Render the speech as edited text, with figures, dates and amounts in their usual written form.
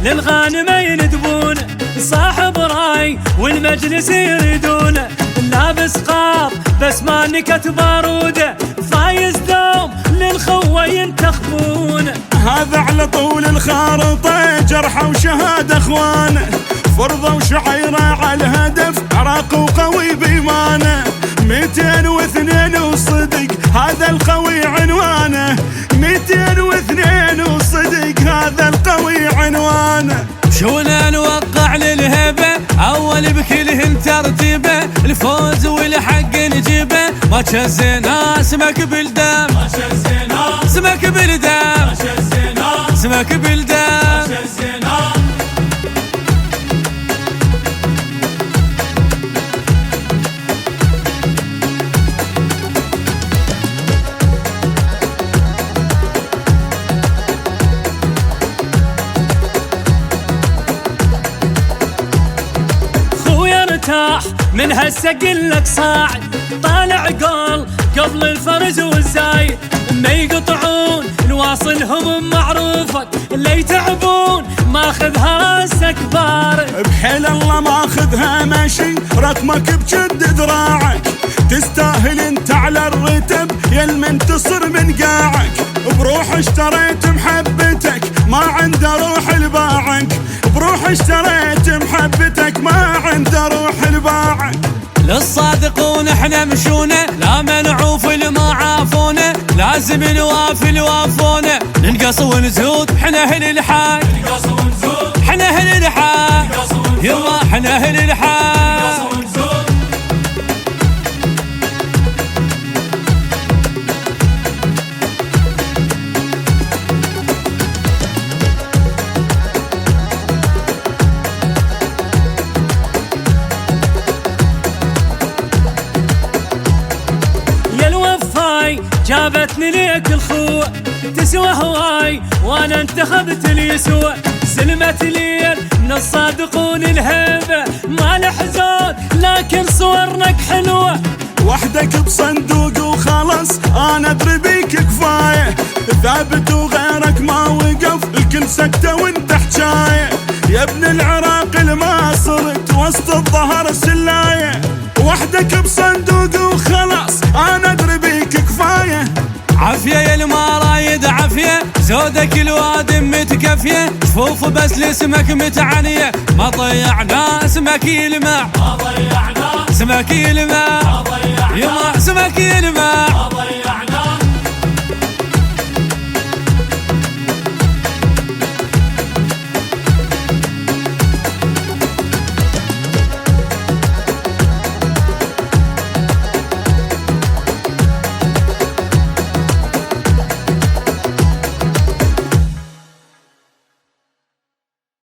للغانم يندبونه، صاحب راي والمجلس يريدونه، لابس قاط بس ما نكت باروده، فايز دوم للخوة ينتخبونه. هذا على طول الخارطة جرحه وشهادة اخوانه، فرضة وشعيرة على الهدف، عراق وقوي بإيمانه، 202 وصدق هذا القوي عنوانه، 202 وصدق هذا القوي عنوانه. شونا نوقع للهبة أول بكلهن ترتيبه، الفوز والحق نجيبه، ما تشزينا اسمك بالدم، اسمك بالدم، اسمك بالدم. من هسه قلك صاعد طالع قول قبل الفرز والزايد، ما يقطعون نواصلهم معروفك، اللي يتعبون ماخذها راسك بارد، بحيل الله ماخذها ماشي رقمك بجد ذراعك، تستاهل انت على الرتب يا المنتصر من قاعك، بروح اشتريت محبتك ما عنده روح لباعك، بروح اشتريت محبتك ما عنده روح لباعك. للصادقون احنا مشونا لا منعوف لما عافونا، لازم نوافي الوافونا، ننقص ونزود احنا اهل الحق، احنا اهل الحق، يما احنا اهل الحق. جابتني ليك الخوة تسوى هواي وانا انتخبت اللي يسوى، سلمت ليل من الصادقون الهيبة ما لحزون لكن صورنك حلوة، وحدك بصندوق وخلص انا ادري بيك كفاية، ثابت وغيرك ما وقف الكل سكتة وانت حجاية، يا ابن العراق الما صرت وسط الظهر سلاية، وحدك بصندوق وخلص انا ادري بيك كفاية. عافية يا الما رايد عافية، زودك الوادم متكفية، شفوف بس لاسمك متعنية، ما ضيعنا اسمك يلمع، ما ضيعنا اسمك يلمع، يما اسمك يلمع.